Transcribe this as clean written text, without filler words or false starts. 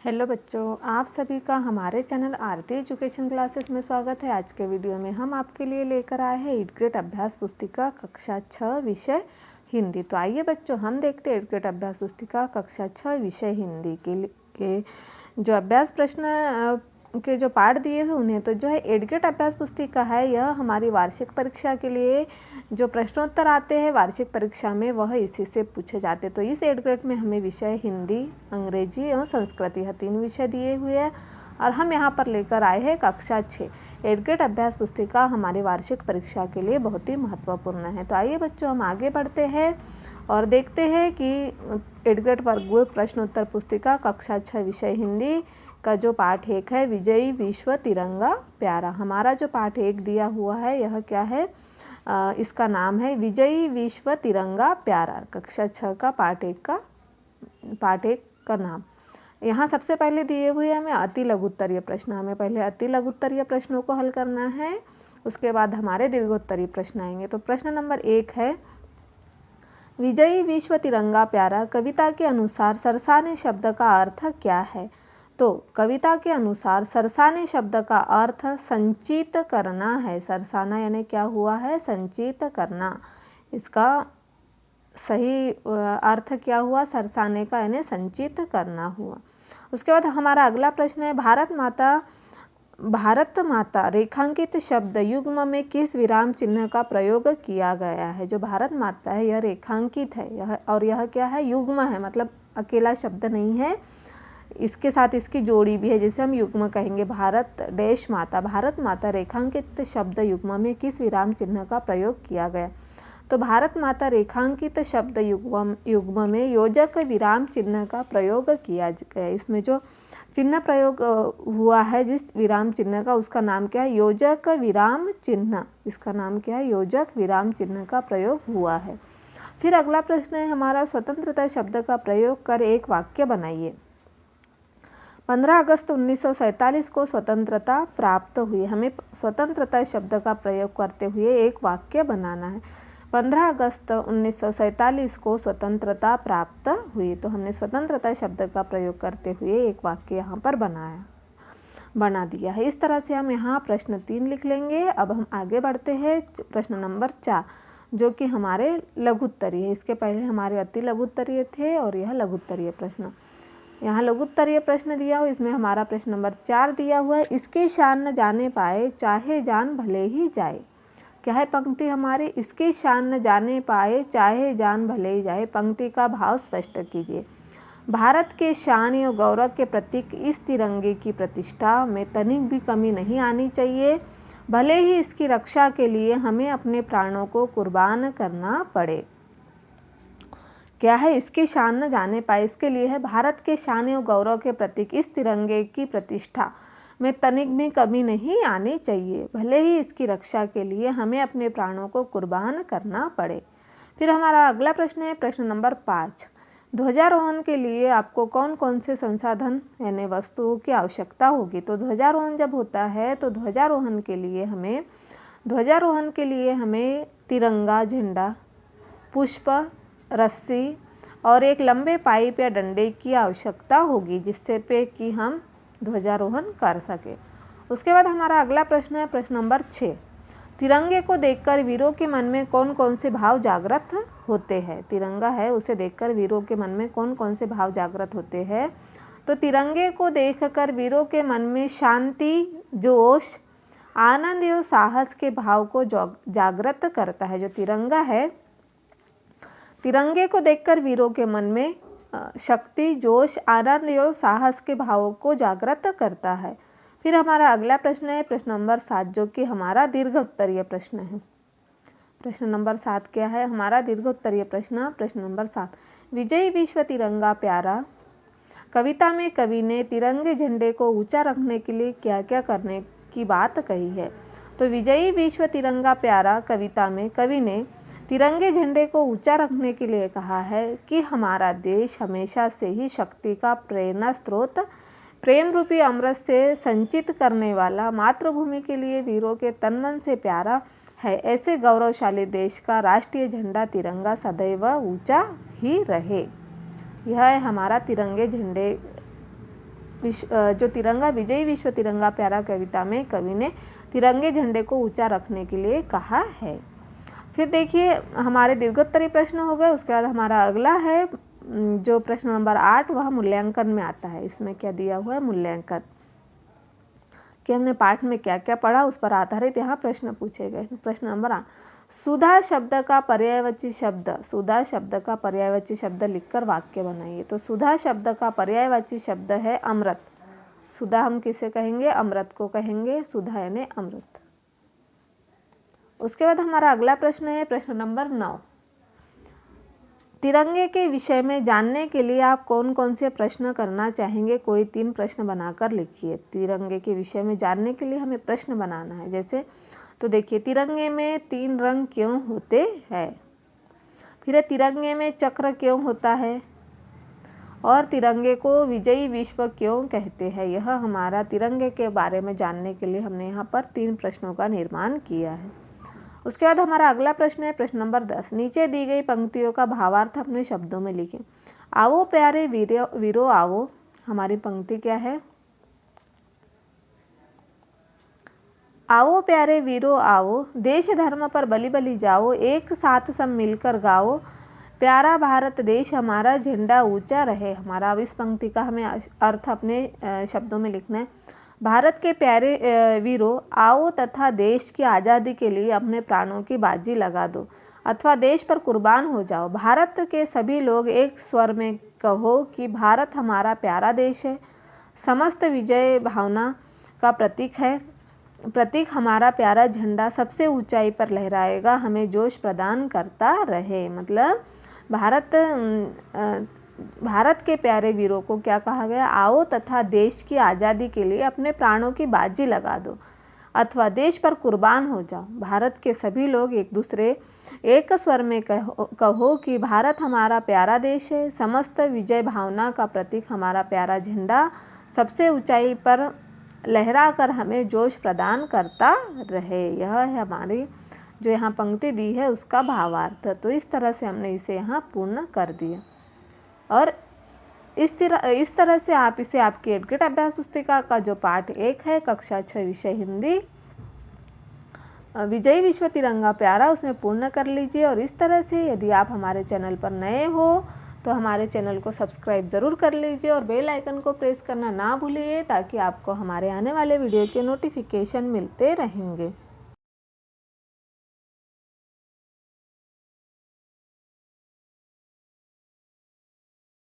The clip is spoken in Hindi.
हेलो बच्चों, आप सभी का हमारे चैनल आरती एजुकेशन क्लासेस में स्वागत है। आज के वीडियो में हम आपके लिए लेकर आए हैं 8th ग्रेड अभ्यास पुस्तिका कक्षा 6 विषय हिंदी। तो आइए बच्चों, हम देखते हैं 8th ग्रेड अभ्यास पुस्तिका कक्षा 6 विषय हिंदी के जो अभ्यास प्रश्न के जो पाठ दिए हुए उन्हें। तो जो है 8th ग्रेड अभ्यास पुस्तिका है, यह हमारी वार्षिक परीक्षा के लिए जो प्रश्नोत्तर आते हैं वार्षिक परीक्षा में, वह इसी से पूछे जाते। तो इस 8th ग्रेड में हमें विषय हिंदी, अंग्रेजी एवं संस्कृत, यह 3 विषय दिए हुए हैं और हम यहाँ पर लेकर आए हैं कक्षा 6। 8th ग्रेड अभ्यास पुस्तिका हमारी वार्षिक परीक्षा के लिए बहुत ही महत्वपूर्ण है। तो आइए बच्चों, हम आगे बढ़ते हैं और देखते हैं कि 8th ग्रेड वर्ग प्रश्नोत्तर पुस्तिका कक्षा 6 विषय हिंदी का जो पाठ 1 है, विजयी विश्व तिरंगा प्यारा। हमारा जो पाठ 1 दिया हुआ है, यह क्या है, इसका नाम है विजयी विश्व तिरंगा प्यारा। कक्षा 6 का पाठ 1 का नाम। यहाँ सबसे पहले दिए हुए हमें अति लघुत्तरीय प्रश्न। हमें पहले अति लघुत्तरीय प्रश्नों को हल करना है, उसके बाद हमारे दीर्घोत्तरीय प्रश्न आएंगे। तो प्रश्न नंबर 1 है, विजयी विश्व तिरंगा प्यारा कविता के अनुसार सरसाने शब्द का अर्थ क्या है। तो कविता के अनुसार सरसाने शब्द का अर्थ संचित करना है। सरसाना यानी क्या हुआ है, संचित करना। इसका सही अर्थ क्या हुआ, सरसाने का यानी संचित करना हुआ। उसके बाद हमारा अगला प्रश्न है, भारत माता रेखांकित शब्द युग्म में किस विराम चिन्ह का प्रयोग किया गया है। जो भारत माता है यह रेखांकित है, यह क्या है, युग्म है, मतलब अकेला शब्द नहीं है, इसके साथ इसकी जोड़ी भी है, जिसे हम युग्म कहेंगे। भारत माता रेखांकित शब्द युग्म में किस विराम चिन्ह का प्रयोग किया गया। तो भारत माता रेखांकित शब्द युग्म में योजक विराम चिन्ह का प्रयोग किया गया। इसमें जो चिन्ह प्रयोग हुआ है जिस विराम चिन्ह का, उसका नाम क्या है, योजक विराम चिन्ह। इसका नाम क्या है, योजक विराम चिन्ह का प्रयोग हुआ है। फिर अगला प्रश्न है हमारा, स्वतंत्रता शब्द का प्रयोग कर एक वाक्य बनाइए। 15 अगस्त 1947 को स्वतंत्रता प्राप्त हुई। हमें स्वतंत्रता शब्द का प्रयोग करते हुए एक वाक्य बनाना है। 15 अगस्त 1947 को स्वतंत्रता प्राप्त हुई। तो हमने स्वतंत्रता शब्द का प्रयोग करते हुए एक वाक्य यहाँ पर बना दिया है। इस तरह से हम यहाँ प्रश्न 3 लिख लेंगे। अब हम आगे बढ़ते हैं प्रश्न नंबर 4, जो कि हमारे लघुत्तरीय है। इसके पहले हमारे अति लघुत्तरीय थे और यह लघुत्तरीय प्रश्न। यहाँ लघुत्तरीय प्रश्न दिया हुआ, इसमें हमारा प्रश्न नंबर 4 दिया हुआ है, इसकी शान न जाने पाए चाहे जान भले ही जाए। क्या है पंक्ति हमारी, इसकी शान न जाने पाए चाहे जान भले ही जाए। पंक्ति का भाव स्पष्ट कीजिए। भारत के शान और गौरव के प्रतीक इस तिरंगे की प्रतिष्ठा में तनिक भी कमी नहीं आनी चाहिए, भले ही इसकी रक्षा के लिए हमें अपने प्राणों को कुर्बान करना पड़े। क्या है, इसकी शान न जाने पाए, इसके लिए है भारत के शान और गौरव के प्रतीक इस तिरंगे की प्रतिष्ठा में तनिक भी कमी नहीं आनी चाहिए, भले ही इसकी रक्षा के लिए हमें अपने प्राणों को कुर्बान करना पड़े। फिर हमारा अगला प्रश्न है प्रश्न नंबर 5, ध्वजारोहण के लिए आपको कौन कौन से संसाधन यानी वस्तुओं की आवश्यकता होगी। तो ध्वजारोहण जब होता है तो ध्वजारोहण के लिए हमें तिरंगा झंडा, पुष्प, रस्सी और एक लंबे पाइप या डंडे की आवश्यकता होगी, जिससे पे कि हम ध्वजारोहण कर सके। उसके बाद हमारा अगला प्रश्न है प्रश्न नंबर 6, तिरंगे को देखकर वीरों के मन में कौन कौन से भाव जागृत होते हैं। तिरंगा है, उसे देखकर वीरों के मन में कौन कौन से भाव जागृत होते हैं। तो तिरंगे को देखकर वीरों के मन में शांति, जोश, आनंद एवं साहस के भाव को जागृत करता है। जो तिरंगा है, तिरंगे को देखकर वीरों के मन में शक्ति, जोश, आनंद एवं साहस के भावों को जागृत करता है। फिर हमारा अगला प्रश्न है प्रश्न नंबर 7, जो कि हमारा दीर्घोत्तरीय प्रश्न है। प्रश्न नंबर 7 क्या है हमारा दीर्घोत्तरीय प्रश्न। प्रश्न नंबर 7, विजयी विश्व तिरंगा प्यारा कविता में कवि ने तिरंगे झंडे को ऊंचा रखने के लिए क्या क्या करने की बात कही है। तो विजयी विश्व तिरंगा प्यारा कविता में कवि ने तिरंगे झंडे को ऊंचा रखने के लिए कहा है कि हमारा देश हमेशा से ही शक्ति का प्रेरणा स्रोत, प्रेम रूपी अमृत से संचित करने वाला, मातृभूमि के लिए वीरों के तन मन से प्यारा है। ऐसे गौरवशाली देश का राष्ट्रीय झंडा तिरंगा सदैव ऊंचा ही रहे। यह है हमारा तिरंगे झंडे जो तिरंगा विजयी विश्व तिरंगा प्यारा कविता में कवि ने तिरंगे झंडे को ऊंचा रखने के लिए कहा है। फिर देखिए हमारे दीर्घोत्तरी प्रश्न हो गए। उसके बाद हमारा अगला है जो प्रश्न नंबर 8, वह मूल्यांकन में आता है। इसमें क्या दिया हुआ है, मूल्यांकन कि हमने पाठ में क्या क्या पढ़ा उस पर आधारित यहाँ प्रश्न पूछे गए। प्रश्न नंबर 8, सुधा शब्द का पर्यायवाची शब्द, सुधा शब्द का पर्यायवाची शब्द लिखकर वाक्य बनाइए। तो सुधा शब्द का पर्यायवाची शब्द है अमृत। सुधा हम किसे कहेंगे, अमृत को कहेंगे, सुधा यानी अमृत। उसके बाद हमारा अगला प्रश्न है प्रश्न नंबर 9, तिरंगे के विषय में जानने के लिए आप कौन कौन से प्रश्न करना चाहेंगे, कोई 3 प्रश्न बनाकर लिखिए। तिरंगे के विषय में जानने के लिए हमें प्रश्न बनाना है। जैसे तो देखिए तिरंगे में 3 रंग क्यों होते हैं, फिर तिरंगे में चक्र क्यों होता है, और तिरंगे को विजयी विश्व क्यों कहते हैं। यह हमारा तिरंगे के बारे में जानने के लिए हमने यहाँ पर 3 प्रश्नों का निर्माण किया है। उसके बाद हमारा अगला प्रश्न है प्रश्न नंबर 10, नीचे दी गई पंक्तियों का भावार्थ अपने शब्दों में लिखें। आओ प्यारे वीरो आओ, हमारी पंक्ति क्या है, आओ प्यारे वीरो आओ, देश धर्म पर बलि बलि जाओ, एक साथ सब मिलकर गाओ, प्यारा भारत देश हमारा झंडा ऊंचा रहे। हमारा अब इस पंक्ति का हमें अर्थ अपने शब्दों में लिखना है। भारत के प्यारे वीरों आओ तथा देश की आज़ादी के लिए अपने प्राणों की बाजी लगा दो अथवा देश पर कुर्बान हो जाओ। भारत के सभी लोग एक स्वर में कहो कि भारत हमारा प्यारा देश है, समस्त विजय भावना का प्रतीक है। प्रतीक हमारा प्यारा झंडा सबसे ऊंचाई पर लहराएगा, हमें जोश प्रदान करता रहे। मतलब भारत के प्यारे वीरों को क्या कहा गया, आओ तथा देश की आज़ादी के लिए अपने प्राणों की बाजी लगा दो अथवा देश पर कुर्बान हो जाओ। भारत के सभी लोग एक स्वर में कहो कि भारत हमारा प्यारा देश है, समस्त विजय भावना का प्रतीक हमारा प्यारा झंडा सबसे ऊंचाई पर लहरा कर हमें जोश प्रदान करता रहे। यह है हमारी जो यहाँ पंक्ति दी है उसका भावार्थ। तो इस तरह से हमने इसे यहाँ पूर्ण कर दिया और इस तरह से आप इसे आपकी एडगेट अभ्यास पुस्तिका का जो पाठ 1 है कक्षा 6 विषय हिंदी विजयी विश्व तिरंगा प्यारा उसमें पूर्ण कर लीजिए। और इस तरह से यदि आप हमारे चैनल पर नए हो तो हमारे चैनल को सब्सक्राइब ज़रूर कर लीजिए और बेल आइकन को प्रेस करना ना भूलिए ताकि आपको हमारे आने वाले वीडियो के नोटिफिकेशन मिलते रहेंगे।